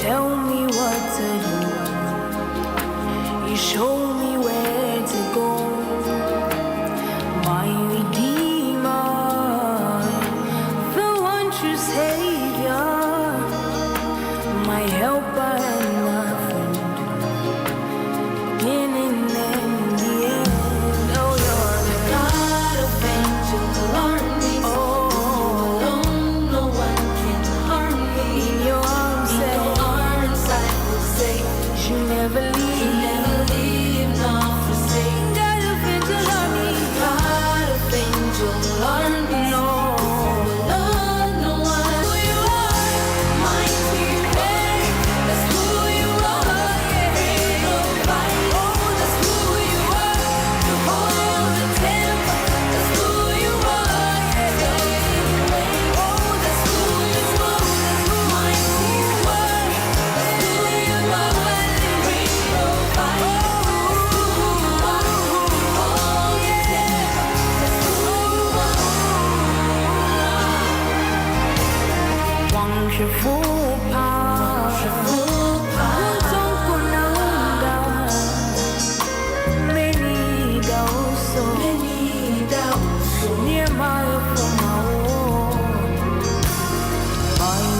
tell me what to do. You show me where to go. My Redeemer, the one true Savior, my helper and my friend, beginning and the end. Oh, you're the God of angels, armies. Oh, alone, no one can harm me. In your arms, I will say, you never leave, nor forsake. God of angels, armies, God of angels, armies. No, alone, no one. Who you are, mighty man. That's who you are. Great provider. Oh, that's who you are. You hold the temple. That's who you are. Oh, that's who you are. Mighty one. That's who you are. Great provider. That's who you are. You hold the temple. That's who you are. Wonderful power. Utonkunanga. Many doubts. Near my from my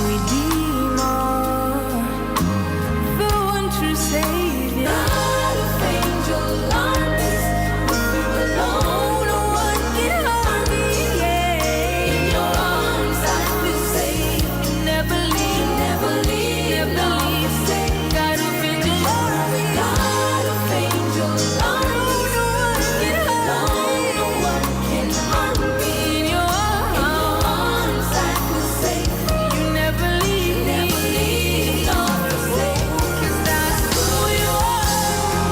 Redeemer, the one true Savior. God of angel armies, with you alone, no one can harm me. Yeah. In your arms I feel safe. You never leave, no forsake. God of angel armies, God of angel armies, no one can harm me. In your arms I feel safe. You never leave, no forsake. 'Cause that's who you are.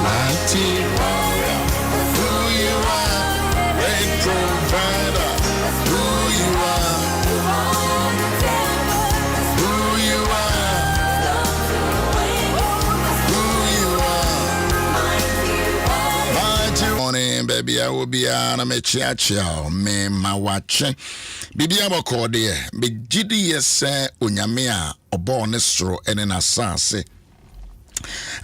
Mighty warrior, who you are, great provider, who you are, who you are, who you are. Mighty morning, baby, I will be on a mechiacho, me mawache. Bibi aboko de, be gidi yese unyamea, obonestro, ene na sase.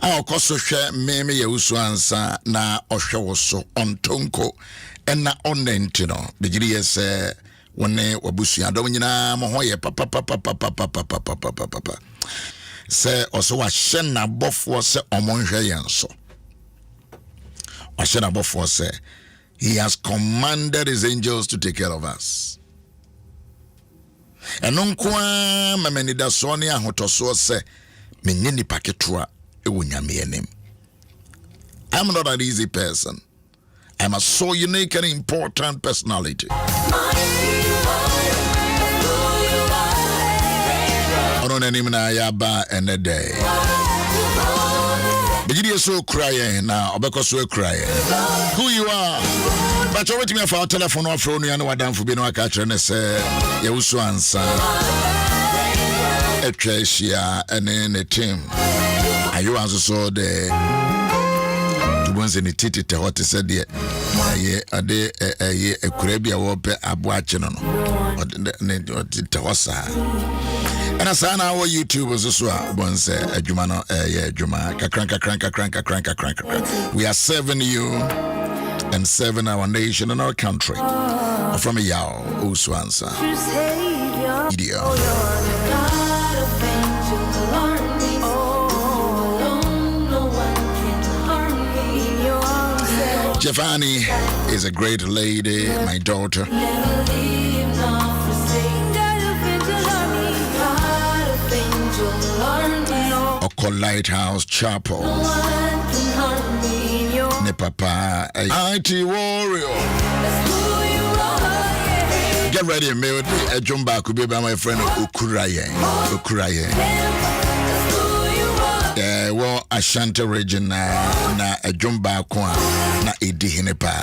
A okoso hwe meme Owusu-Ansah na ohwe woso ontonko ena onenti no begiri yese wone wabusu adom nyina mo ho ye papa se oso wa hye na bofo se omonhwe yenso wa hye na bofo se he has commanded his angels to take care of us. Eno nkoa mamani da so ne ahotoso se menye nipa ketua I'm not an easy person. I'm a so unique and important personality. I don't know yaba and a day. Begin so crying now, because so crying. Who you are? But you're waiting for a telephone or phone, you know what I'm for being a catcher and say, Owusu-Ansah, a Tracia, and then a team. You also saw the once in the titi to what is said here. A day a Caribbean wope a watching on Tawasa. And I saw our YouTube was also once a Jumano, Juma, crank. We are serving you and serving our nation and our country from a Yao, Owusu-Ansah. Video. Giovanni is a great lady, my daughter. Oko Lighthouse Chapel. Ne papa, mighty warrior. Get ready, me a jumba could be by my friend Ukuraye. Well, Ashanti region na a jumba kwa na edi hinepa.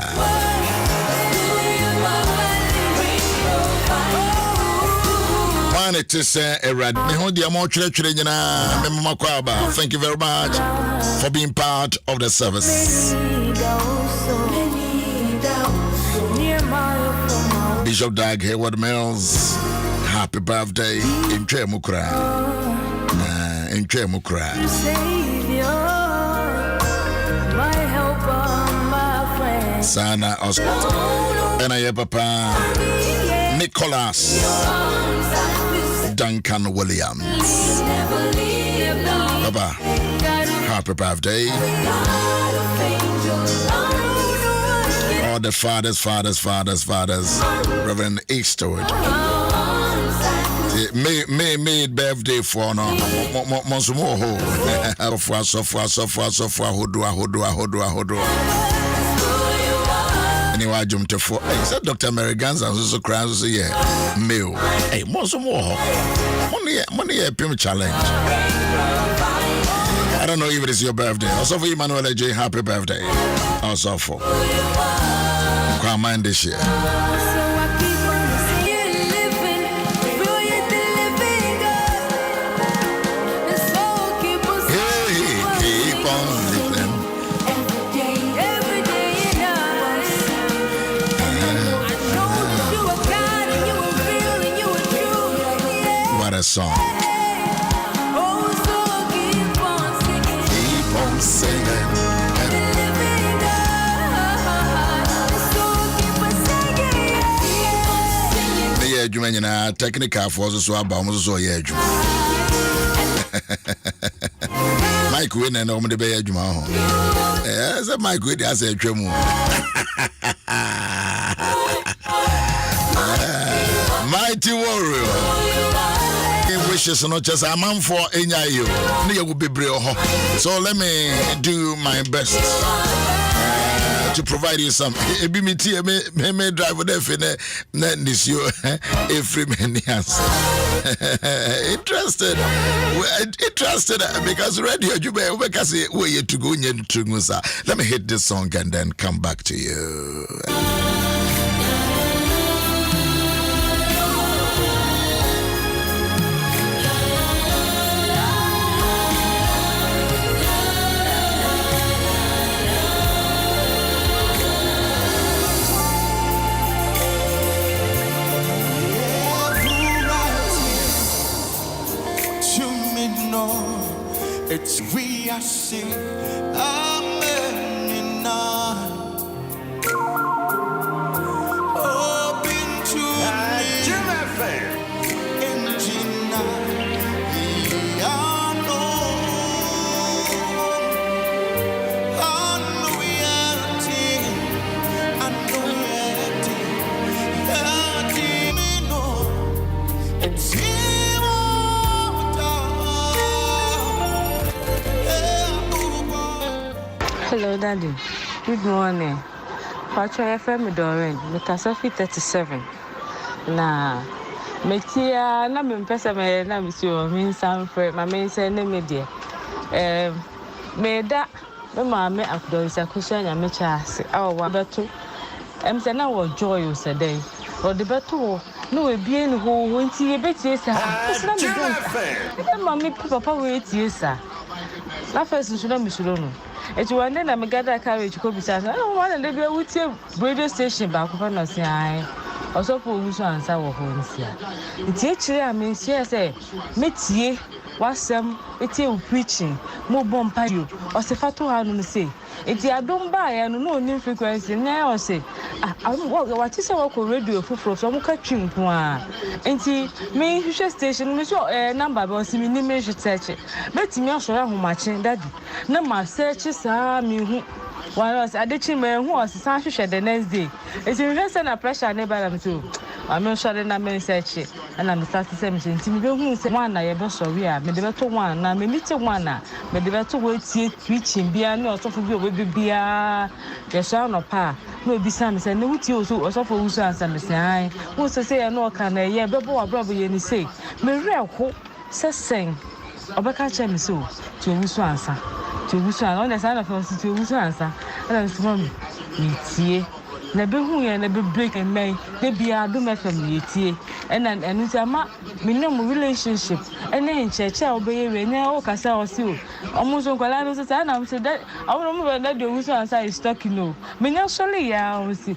One it is a rad. Thank you very much for being part of the service. Bishop Dag Hayward Mills, happy birthday in Mukra. Entwe mu kra. Savior, my helper, my friend. Sana Oscar. And I papa Nicholas Duncan Williams. Papa, happy birthday. All the fathers. Reverend Eastwood. May birthday for no Monsumo Hodua. Anyway, jump to four. Hey, said Dr. Americans also cries yeah. Meal. Hey, Monsumo. Money Pim challenge. I don't know if it is your birthday. Also for Emmanuel J, happy birthday. Also for can't mind this year. What a song. Keep on singing. Yeah, Jumana, technical forces so about so yeah. Mike Win and Om the Bay Juma. Yes, Mike Win as a drum. Mighty warrior. Wishes not just a man for Enyayo. Near will be brave. So let me do my best to provide you some. Ebimiti may drive with this you every many years. Interested because radio you may say where you to go to Musa. Let me hit this song and then come back to you. It's we I see, amen in none. Open to me, Jim FM. Engine it's Hello, Daddy. Good morning. Pacho FM Doren, Mikasofi 37. Na metia na mpesa me na misio min sanfre ma me se ne media. Me da me ma me akdo isa kusha nya me chaase. Awa beto. Se na wo joy o se dey. O de beto no we bie ni ho nti e betie sa. Na me do. Ma me papa we tie sa. Na first nso na misuro no. It's one day I'm gather carriage ko bisa. I don't want to be with you radio station back for no say I. Also for Owusu-Ansah wo ho nsia. Nti ekire am nsia say metie wasem etie preaching mo bompa you. O se fato ha no say. Nti adom ba ya no no frequency na o say what is our radio for so mo ka twinko a. Nti me hwehwe station me so number be o se me ni me hwete betimi asoro ahomache daddy na ma search sa me hu was adechi me hu o se san hwehwe the next day. It's invest na pressure na ba am too. I'm sure na me search and I'm start to say me nti me be hu se one na ye be sorry a me de be to one na me meet one na me de be to we tie preaching bia na osofo bi o be bia ye sha no pa no bisa me say ne wuti osofo Owusu-Ansah me say ai wo se say na o ka na ye be bo abrobo ye ni say me reho se sen obeka che me so to Owusu-Ansah on the side of us to Owusu-Ansah and I'm me tie na be hu ye na be break and me de bia Adom FM ye tie and nti ama me no relationship and in church a obey we na o kasa o si o omuso kwala no say na say that awon mo be that Owusu-Ansah is talking no me nya sole ya o si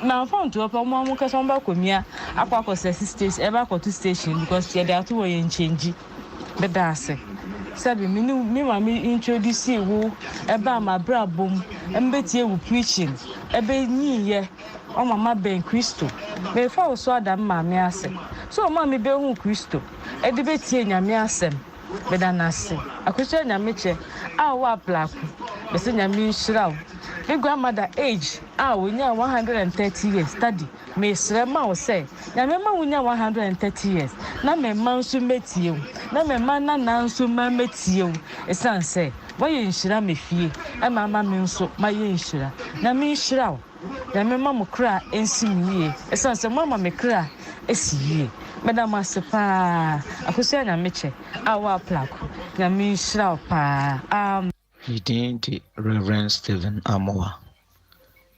na phone to opa mo kasa on ba komia akwa station e ba to station because ye dey to we change be da ase Sabi me mama introduce you eba ma brabom embetie wu preaching ebe nyiye o mama ben Kristo me fa wo so Adam mama ase so mama be hu Kristo e de betie nyame asem be da na ase akosha nyame che a wo aplaku be se nyame nshirawo me grandmother age we nya 130 years study me srema wo say nyame ma wo nya 130 years na me man so metie na me man na nso ma metie esan say wo ye nshira me fie e mama me nso ma ye nshira na me nshira wo na me mama kra ensimie esan say mama me kra esiye madam asepa akosia nyame che wo aplaku nyame nshira wo pa Yidinti Reverend Stephen Amoa,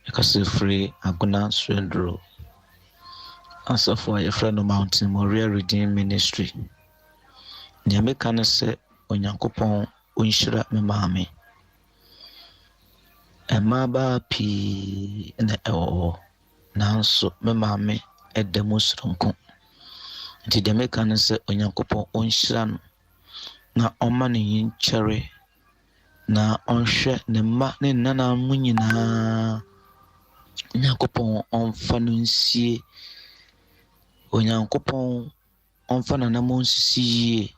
Ekasifri Aguna Swendro, answer for your friend of Mountain Moria Redeemed Ministry. Nyamekane se Onyankopon unshira me mame. Emaba pi na ewo nanso me mame edemusronko. Nti demekane se Onyankopon unshira no na oma ne yinchere na onhwe ne ma ne nana mu nyinaa Onyankopon onfa no nsie Onyankopon onfa na mo nsie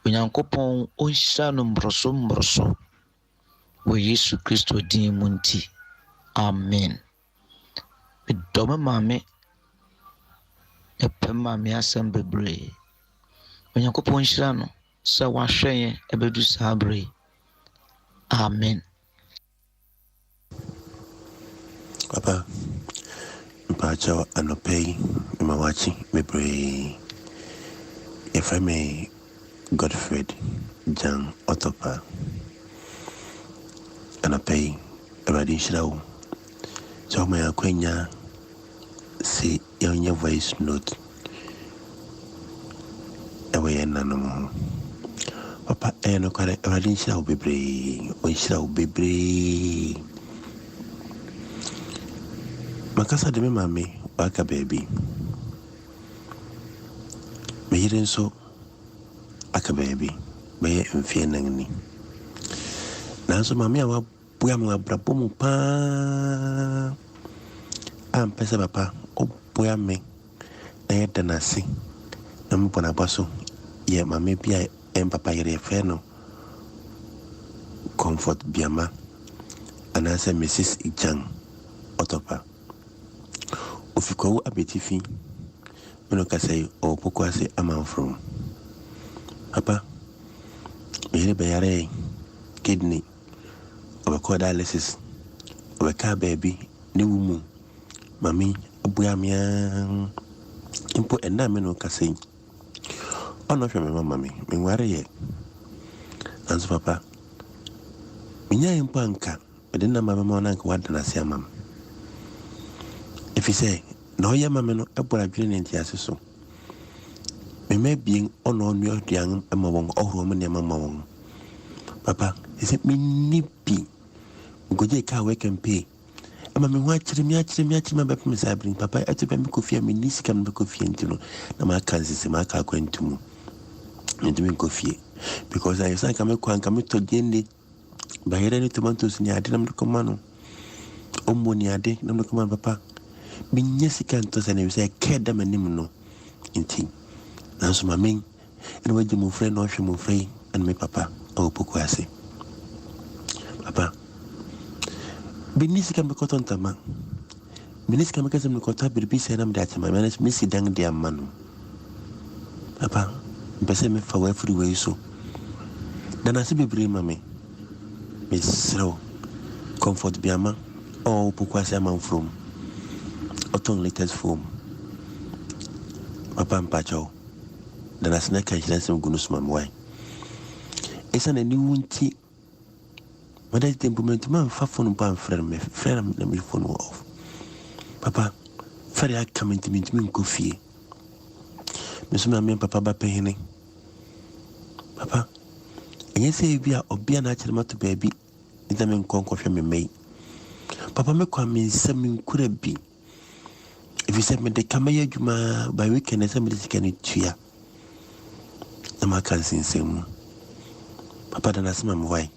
Onyankopon onhyira no mbroso wo Yesu Kristo din mu nti amen edome mame epem mame asem bebre Onyankopon hyira no sa wahwen ebedu sabre amen. Papa, mpacho anopei mawachi mebre. If I may, Godfred Jan Otopa anopei ebadi shirawo. So my akwenya say your voice note. Ewe nanomo. Papa eno kare ebadi shirawo bebre. O shirawo bebre. Makasa de me mame waka baby. Me yiren so aka baby. Me mfie nangni. Nanso mame awa buya mwa brabo mu pa. Pesa papa o buya me na yeda nasi. Na mpona baso ye mame bia papa yere fe no comfort biama. Anase Mrs. Ijang Otopa. Ofiko abetifi meno kasai o pokwase amanfro papa mere bayare kidney obeko dialysis obeka baby ne wumu mami abuya mia impo enda meno kasai ono hwe me mama mi nware ye anzo papa minya impo anka bedena mama ma na anka wadana se amam if you say no ya mama no ebora dwene nti aseso me ma bien ono nua duan amawon ohro me ne mamawon papa ise me nipi ngoje ka we can pay ama me ho akire me ba me sabrin papa atuba me kofia me nisika me kofia ntino na ma kansisi ma ka kwantumu ndimi kofia because I say come kwan come to dende bayere ni tomatoes ni ade na mkomano ombo ni ade na mkomano papa binyesika ntosa na wisa keda manim no inti nanso mamen ene waje mo frɛ no hwe mo frɛ and me papa o poko ase papa binyesika mbekoto ntama binyesika mekase mbekoto birbi sɛ na mde atama manes misi dang de amano papa mpɛsɛ me fa wa free way so dana se bebre mame me sro comfort biama o poko ase amam from Otong latest form. Papa mpacho. Dana sina kanjina sem gunus mamwai. Esa na ni wunti. Mada tempo mentuma fa phone pa frère na mi phone off. Papa, frère ya kamenti mi nkofie. Mesuma me papa ba pehene. Papa, enye se bia obia na achire mato baby. Nta me nkonkofie me mei. Papa me kwa me nsem nkura bi. If you said me the kamaya juma by weekend, somebody can it to ya. The Macan sing. Papa danasema mwai.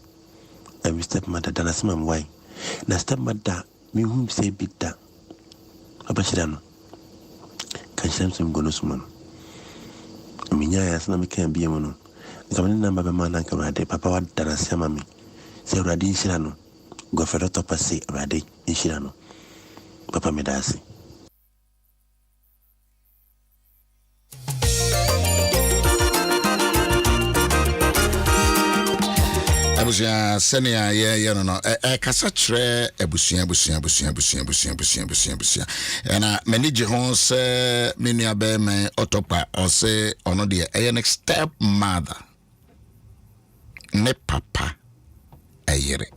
Stepmother danasema mwai. Na stepmother mi hum say bita. Papa shirano. Kan shiram sim gono sumano. Minya ya sana mi kan biye mono. Nkamani na baba mana kan rade papa wa danasema mi. Se rade shirano. Gofero to passe rade shirano. Papa medasi. Abusia senia ye no kasa kyerɛ abusua na manage ho sɛ me nua bɛ me otopa ɔse ɔno de ɛyɛ next step mother ne papa ayere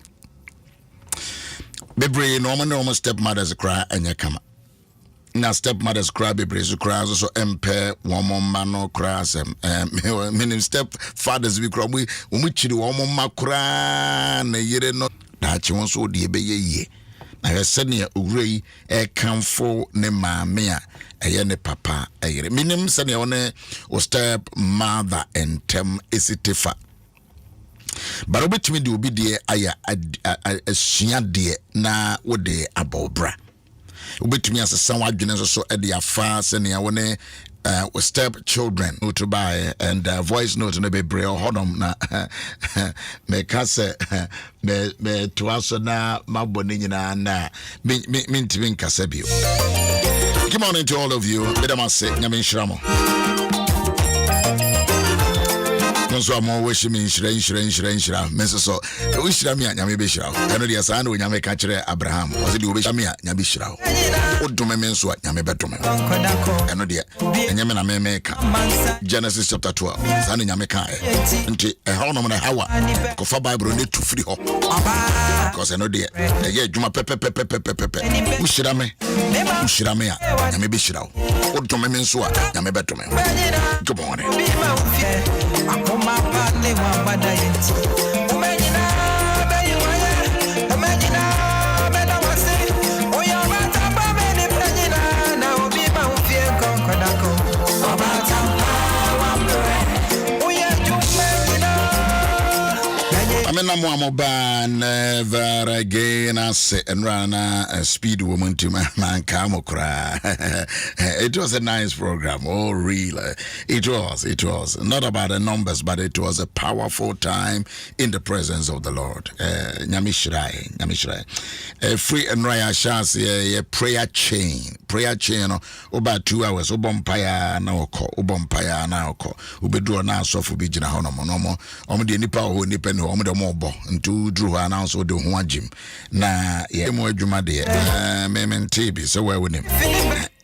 bebre no ɔmo step mothers cry anya kama na step mothers cry bebre so cry so empe womo ma no cry asem meaning step fathers we cry we chiri womo ma cry na yere no da chi won so de ebeye na hwese ne owurei e kanfo ne maame a eye ne papa ayere meaning se ne one o step mother entem esitifa baro betimi de obi de aya asua de na wo de abobra ubetumi asesa wadwene so e afa se ne wone step children to buy and voice note no be braille hodom na me kase me to aso na maboni nyina na mintimi nkase bio. Good morning to all of you. Bedama se nyame nhyiramo. So I'm always inshira meso we shira me nyame be shira eno de sa na nyame ka kire Abraham o se de obe shira me nyame shira o dome me nso nyame betome eno de nyame na me ka Genesis chapter 12 sa na nyame ka nti ha no na hawa ko fa Bible ne tu free ho because eno de ye adwuma pepe we shira me a nyame be shira o dome me nso nyame betome. Good morning. Amena mo amoba never again as and rana speed woman to man kamokra. It was a nice program. Oh really it was not about the numbers, but it was a powerful time in the presence of the Lord. Nyamishirai free and raya shas ye prayer chain no about 2 hours obompaya na oko ubedu na asofu bi gina hono no omde nipa ho nipa ne omde mobo ntu dru ha na so de ho agim na ye mo adwuma de mementi bi so wa wonim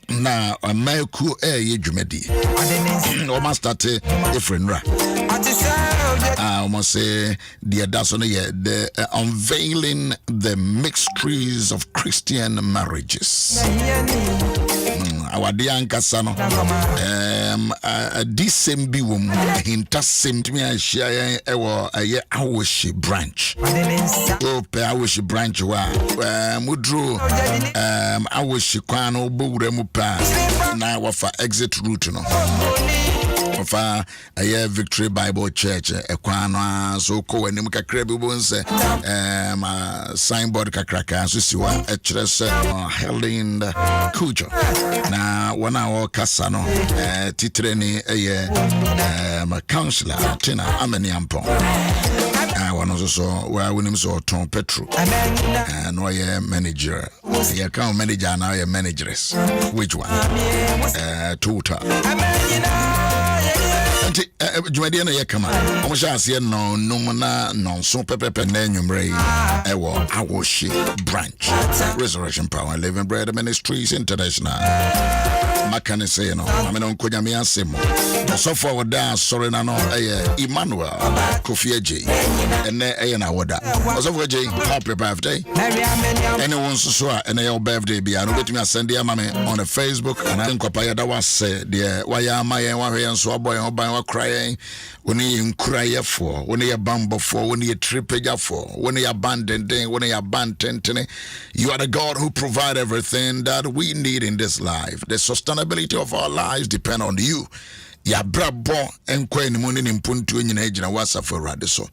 na amaku ye dwumadi o ma start different ra almost say the daso no ye the unveiling the mysteries of Christian marriages. Our dear Ankasano, this same be woman, hinta same to me. I share a year Owusu branch. Oh, Owusu branch wa mudro Owusu kwano bugre pa na wafa exit route no. Wafa a Victory Bible Church kwano so ko enim kakra bi bo nse signboard kakraka so siwa echres Helen Kujo. Na wana wa kasa no titre ni counselor tina ameni ampon wana so wa wonim so ton petro no ye manager ye account manager na ye managers which one total anti jumadi na ye kama omo sha ase no num na nonso pepepe na enwumre ewo Owusu branch Resurrection Power Living Bread Ministries International makane say no amena onkonya me asem so for da sorry na no Emmanuel Kofi Eje ene na woda so for Eje happy birthday anyone so ene your birthday bia no betumi asende ama me on the Facebook and nkopa ya da wase de waya amaye wa hwe nso aboy oban wa crying woni nkuraye for woni ya bambo for woni ya tripeja for woni ya abandon thing woni ya abandon. You are the God who provide everything that we need in this life. The sustainability of our lives depend on you. ya brabo enkwa enimu ne mpuntu nyina agina wasafo Awurade so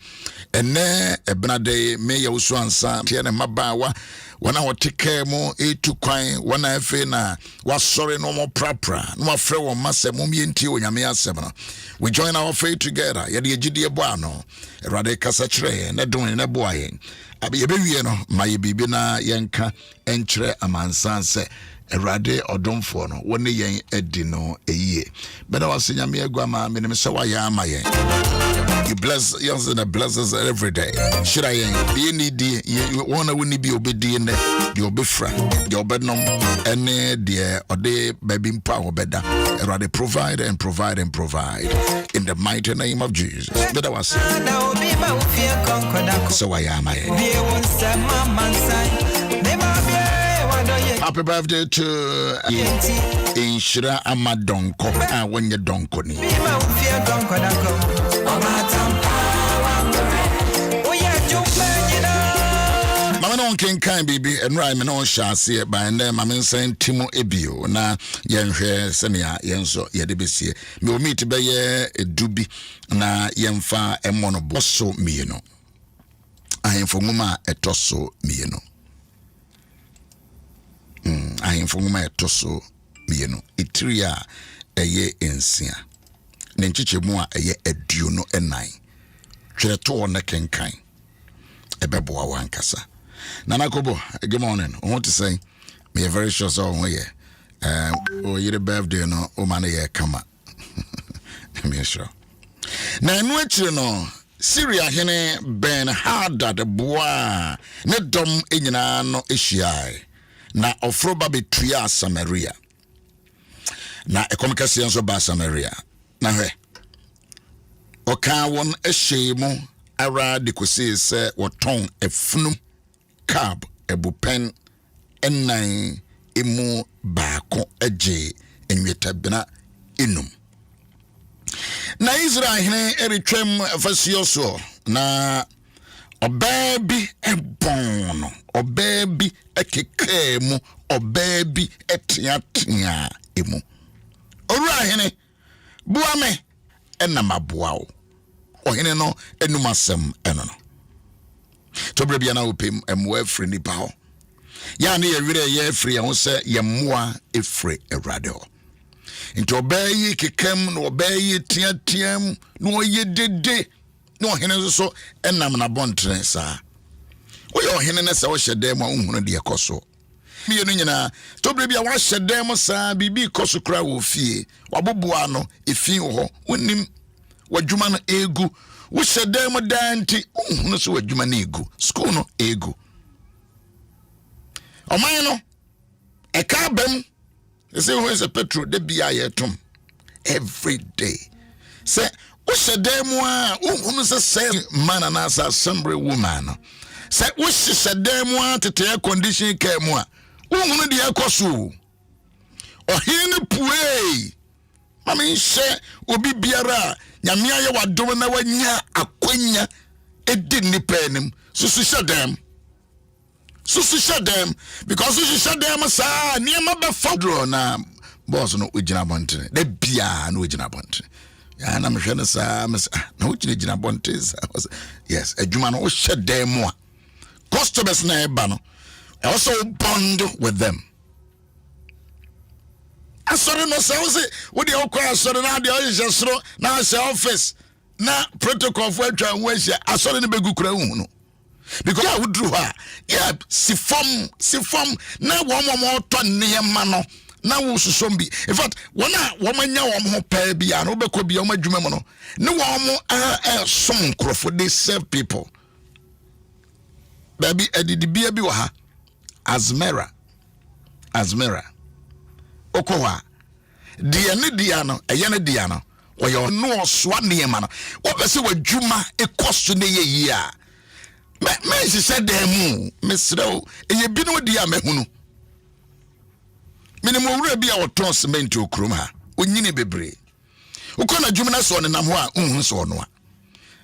ene ebenade me ya Owusu-Ansah tie ne mabawa wana woteke mu etu kwan wana efe na wasore no mo prapra no afre wo masem mo mienti onyame asem no we join our faith together ye de agidie bo ano Awurade kasa kire ne don ne bo ayen abi yebewie no maye bibi na yenka enkyere amansanse Awurade odomfo no woni yen edi no eyie beda wasanyame agwama me ne se wa ya amaye. You bless yours and blesses every day. Should I be needy? You wanna win be obedient, you'll be friend, you'll be no any dear or day baby power better. Rather provide and provide and provide in the mighty name of Jesus. But I was so I am. Happy birthday to Inshira Amadonko. When you donko ni. Mama no can baby and rhyme no shasi by and then Mamma saying Timo Ebio na yenhwe senia yenso yedebesie me o meet be ye edubi na yemfa emono boso mieno ahemfo nguma etoso mieno ahemfo nguma etoso mieno itria eye ensia ne nchichemu a eye aduono enan twereto na kenkan ebeboa wankasa Nana Kobo, good morning. I want to say, me a very sure so here. Your birthday no, man come up. Me sure. Na nwechi no, Syria hene ben harda de bois. Ne dom enyina no ehyiai. Na ofro ba betua Samaria. Na ekomikase enso ba Samaria. Na hwe. Oka won ehyemu ara de kosi se woton efunu cab ebupen enan emu baako eje enwetabena enum na Israel hene eretwam fasioso na obabi ebono obabi ekekemu obabi etiatia emu owura hene buame enamaboao ohene no enumasem eno no Tobre bia na opem emwa free nipa ho ya na ye wire ye free ho se ye moa efre Awurade ho nti obayi kekam na obayi tiatiam na oye dede na ohene so enam na bontre sa wo ye ohene na se wo hyede ma unhunu de ekoso miye no nyina tobre bia wa hyede mo sa bibi koso kra wo fie waboboa no efi ho wonim wadwuma no egu wo hyede mo danti unhunu so wadwuma no egu school no egu oman no eka bam say who is a petrol de bia yetom every day say wo hyede mo a unhunu so say man na assembly woman say wo hyede mo a tete air condition care mo a unhunu de ekoso ohine puei mami hye obi biara nyame aye wadom na wanya akwanya edi nipanim susu hyedem because susu hyedem sa niema be fodro na boss no ugina bonte de bia no ugina bonte ya na mehwe na sa na ugina bonte yes adwuma no hyedem a customers na eba no also bond with them asore no say we dey okwa asore na dey oyesoro na say office na protocol for atwa nwahia asore ne begukura hu no because ya wudru ha ya sifom na wo mo to nneema no na wo susom bi in fact wona wo manya wo ho pa bia no obekọ bia wo adwuma mo no ne wo mo some crofo they serve people baby edidi bia bi wa ha azmera okowa dia ne dia no eye ne dia no oyo no soa niema no obese wadwuma ekoso ne ye yi a me se demu mesrew eye bi no dia mahunu minimo wura bi a woton cement okrom ha onyine bebre ukona adwuma na so ne nam ho a unhu so no a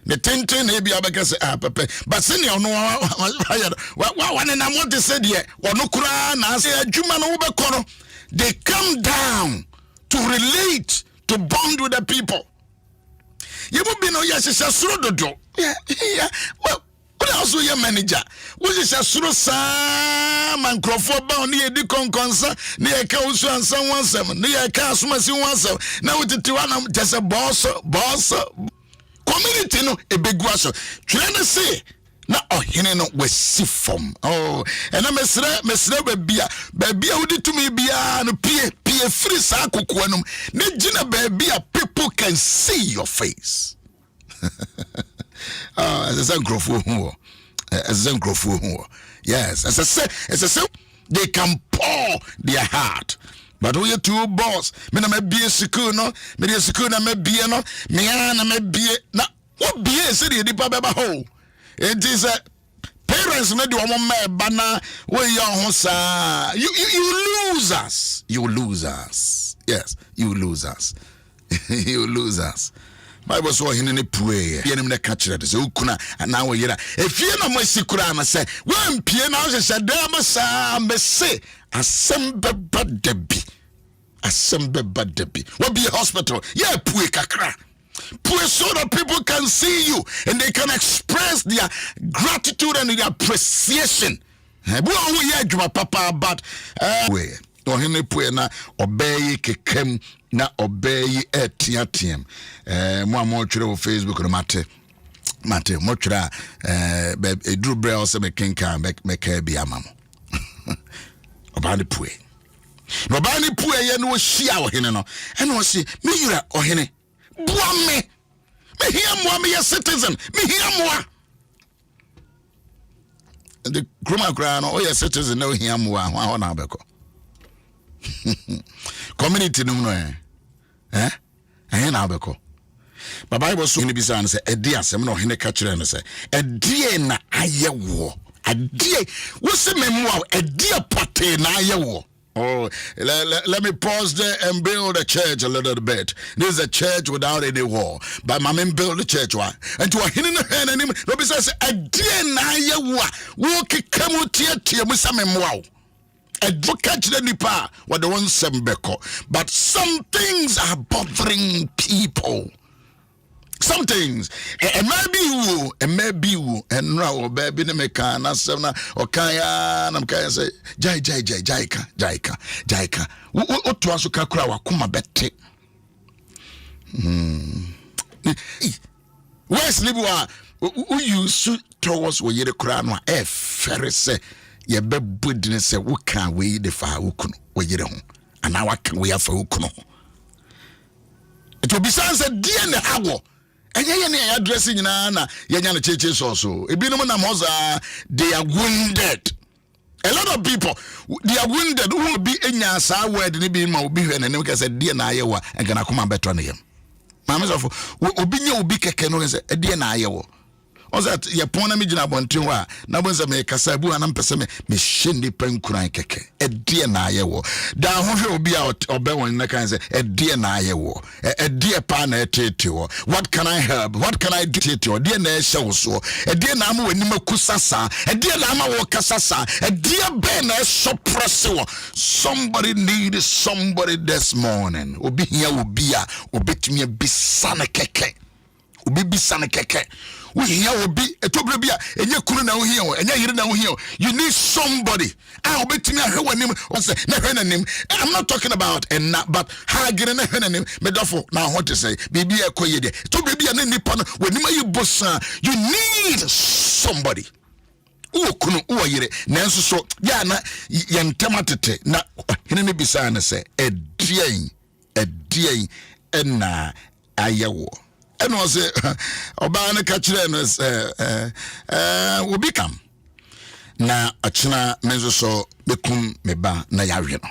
ne tenten na bia beka se pepe but senior ono wa ne nam wo de se de wono kura na se adwuma no wo bekọ no they come down to relate to bond with the people. You will be no yes, it's a srododo. Yeah. Well, what else will your manager? What is a sro sam and crofo bound near the conconsa, near Owusu-Ansah 17, near Casmas in 17. Now it's a just a boss. Community no a big wash. Trying to say. Na ohene no wasi fom. Oh, and I'm mesre baby udi to me bia no pie free sa kokwa num. Ne gina baby people can see your face. As a grofo hu. As a grofo hu. Yes, as I say they can pour their heart. But we are two boss. Me na me bie school no, me dey school na me bie no, me na me bie na what bie say the dipa beba ho. It is a parents na di omo ma bana we your sa you lose us. You lose us. Yes, you lose us. You lose us. Bible so hine ne pue ye nem ne ka kire de so kuna na we yira efie na mo sikura na say we mpie na o se da ma sa me se assembe badabi we be a hospital yeah pue kakra. So that people can see you and they can express their gratitude and their appreciation. Papa, but ohene pue na obey kekem na obey etiatiem. Mo twerɛ wɔ Facebook no mate mo twerɛ edru brɛ ɔsɛ mekenka meka bi ama mo. Obane pue. No obane pue ye no hia ohene no. Ɛna ɔse me yura ohene Boame. Me hear more, me a citizen. Me hear more. The Gruma Crown, oh, yes, citizen, no hear more. How now, Beko? Community, no, eh? I now, Beko. But Bible soon be saying, a dear, some no hine catcher and say, a dear na aye war. A dear, what's the memoir? A dear party na aye war. Oh, let me pause there and build a church a little bit. This is a church without any wall. But my men build the church one. And to a hidden hand and him, Robby says, a dear na walk come out here, wow. A drug catch the nipa, what the one sem beko. But some things are bothering people. Some things, and maybe you, and now baby meka na semna okaya na mkaya say jaika otu aso kakura wakuma bete where's libwa who you towards we yere kura no very say ye bebudine say wo kan we de fa ukunu we yere ho ana wa kan we afa ukunu it will be sense dear na hawo. And you addressing na yanya church also. Ebinum na moza they are wounded. A lot of people they are wounded who will be enya sa word ni bi ma obi hwe na nem ka say die na ayewa en kana kuma beto na yam. Mama so obi nya obi keke no say die na ayewo. Oza ye pon na me gina bonten wa na bonza me kasa bu na mpese me hyendi pankuran keke die na ayewo da ho hwe obi a obe won na kan say die na ayewo die pa na etetewo what can I help what can I do to die na ehye wo so die na am wani makusasa die na am wo kasasa die be na suppress wo somebody need somebody this morning obi hia obi a obetumi bisane keke obi bisane keke. We hear will be a tobra bia, and you couldn't know here, and you know here. You need somebody. I'll bet me a name or say, never name. I'm not talking about and not, but how get a name, Medofo. Now, what to say? Baby, a coyede. To baby and any pun when you bossa, you need somebody. Oh, couldn't oh, ye, Nancy so, yana, yan tamatete, not any beside say, a dear, and na, ayawo. And was Obana catcher will become now a china measure so become me ba na yarino.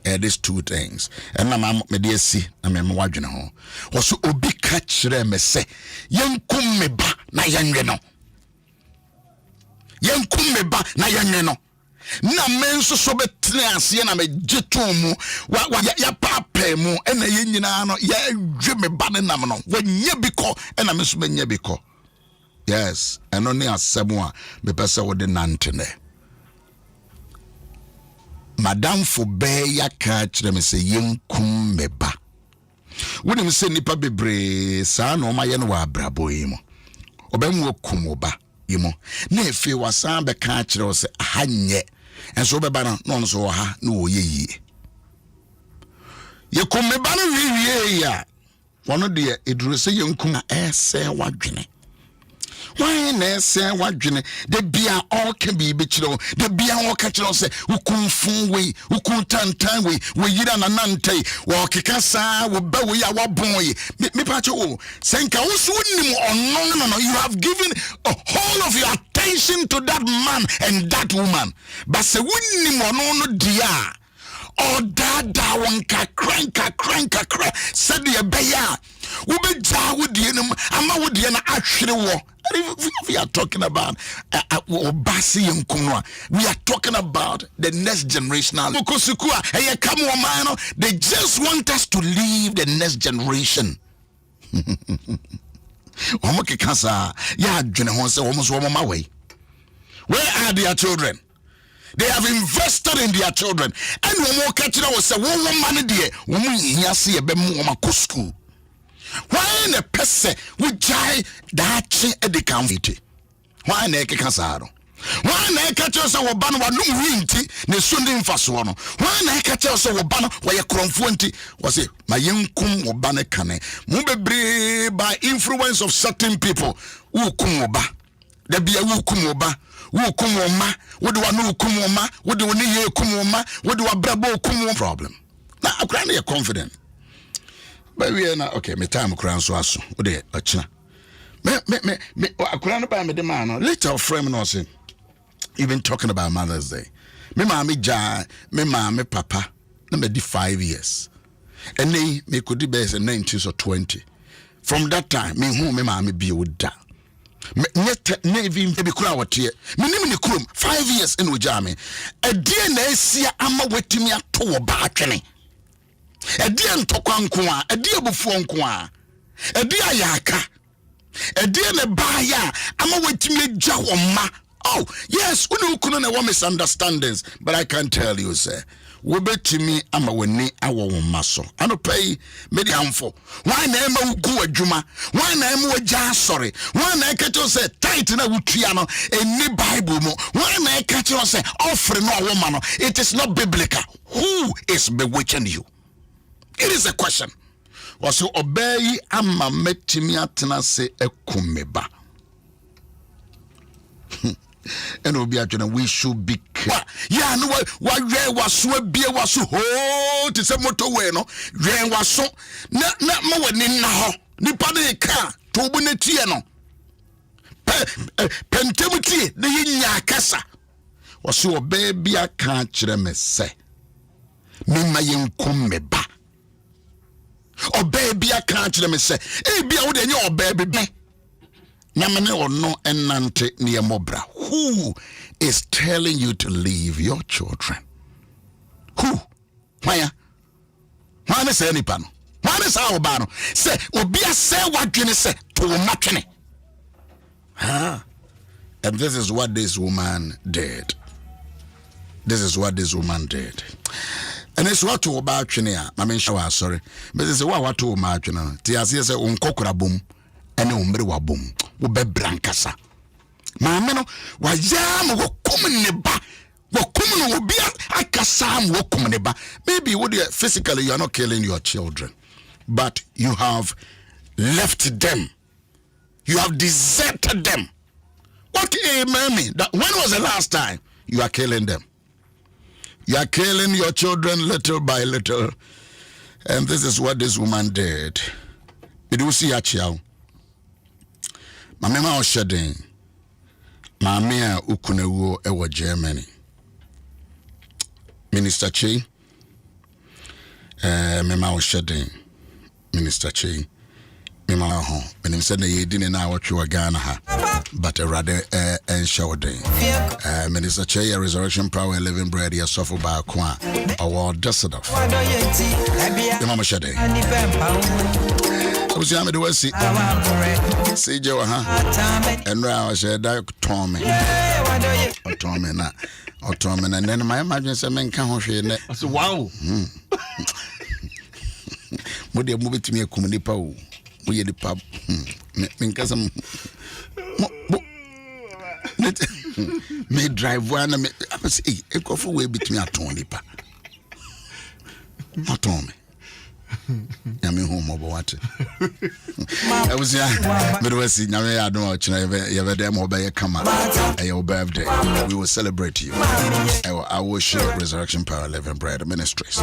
These two things. And I'm me dear see, I'm a wajino. Was obi catcher me say, young kum me ba na yangreno. Young kum me ba na yangreno. Na menso so betene ase na me gyetomu wa ya papa mu ena ye nyina no ya dwe me ba ne nam no wa nya biko ena me so nya biko yes eno ne asemu a me pese wo de nantene madam fo be ya ka kire me se yenkum me ba When him say nipa bebre saa na oma ye no wa brabo yi mo. Obemu okumoba yi mo. Na efe wasan be ka kire o se ahanye. Enso beba no so ha na wo ye yi. Ye kumeba no wiwie ya. Wono de eduru se ye nkuma ese wadwene. Why na say wadwene de bia all can be bichiro de bia all catch say ukun fun we ukun tantan we yira na nantai wo keka saa wo ba we ya wabon yi me pa che o senka wo so nim onno no you have given a whole of your attention to that man and that woman but say wonnim onno no dia or dada wanka cranka said the beya ube ja wudi enum ama wudi na ahwere wo. We are talking about we are talking about the next generational. They just want us to leave the next generation. Where are their children? They have invested in their children. And one more catching us say, one money dear, woman see a bemu school. Why in a pesse would jai that at the county? Why na kasaro? Why na catch us our banner no winti, ne sunding fasono? Why na catch us our banner where you cromfuenti was it? My young kum or banner cane. Mube by influence of certain people who kumoba. There be a woo kumoba. Woo kumoma, what do I know kumoma? What do I need kumoma? What do I brabo kumo problem? Now I'm kind of confident. But we are not okay. Me time crown so aso. Ode achina. Me akurano ba me de man. Later frame no say. You've been talking about Mother's Day. Me mama ja, me mama papa. Na me di 5 years. And me could be best 19 or 20. From that time, me who me mama be with that. Ne even be kura watie. Me nim ne krum 5 years in ujame. E die na esia ama wetimi ato wo ba atwene. Edi antokwa nko a, edi abufuo nko a. Edi ayaka. Edi ne ba ya ama wetimi agya wo ma. Oh, yes, unu kuno na misunderstandings, but I can tell you sir. We betimi ama weni awo wo ma so. Ano pay medi amfo. Why na ema ugu adwuma? Why na ema wagya sorry? Why na ekacho say tight na wutua no eni Bible mo? Why na ekacho say offering no woman no? It is not biblical. Who is bewitching you? It is a question. Waso obey ama metimi atena se ekumeba. And we should be clear. Yeah, no, why was so be was so ho to some motorway, no, rain was so not more than now. Nipade car, Tobunetiano Pentemuti, the Yinya Cassa was so a baby. I can't say. Mima yin come ba. Oh, baby, I can't say. Eh, be out in your baby. Namane or no enante near mobra. Who is telling you to leave your children? Who? Why? Why say any pano? Why is our bano? Say, Obia say what you say to matching. Huh? And this is what this woman did. This is what this woman did. And it's what to about Chinia. I mean, sorry. But this is what to imagine. Tiasia say, unkokura boom. And umbre wa boom. Ube brankasa. Mameno wa yam wo kumuneba. Wo kumunu wo bia akasam wo kumuneba. Maybe physically you are not killing your children, but you have left them. You have deserted them. What amen mean? That when was the last time you are killing them? You are killing your children little by little. And this is what this woman did. Did you see a child? Mama Oshadin, Mamia Ukunewo ewa Germany. Minister Chi, Mama Oshadin, Minister Chi, Mama Ho, when he said he didn't know what you were Ghana, but a rather and showing. Minister Chi, a resurrection power, living bread, he suffered by a quan, or Dusseldorf. Mama Shadin. Was yammy the West see Joe, and now I said, Tommy, or Tommy, or Tommy, and then my imagination men can't hear it. I said, wow, Mode mo betimi akum nipa o. Mo ye nipa. Me nkasa mo. Me drive one me say e go for we betimi aton nipa. Aton me. Nyame hu mo bo wate. I was me do see nyame adom a china ye be dem obey kama. Your birthday. We will celebrate you. I will share Resurrection Power 11 Bread Ministries.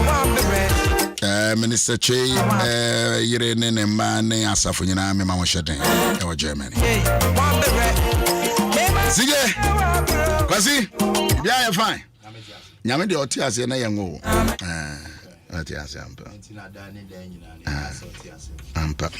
Minister Che Irene ne man asafo nyina me ma wo hyeden e wo Germany. Sige. Kwasi, bia ye fine. Nyame de oti ase na ye ngo. Ati ase ampa. Ampa.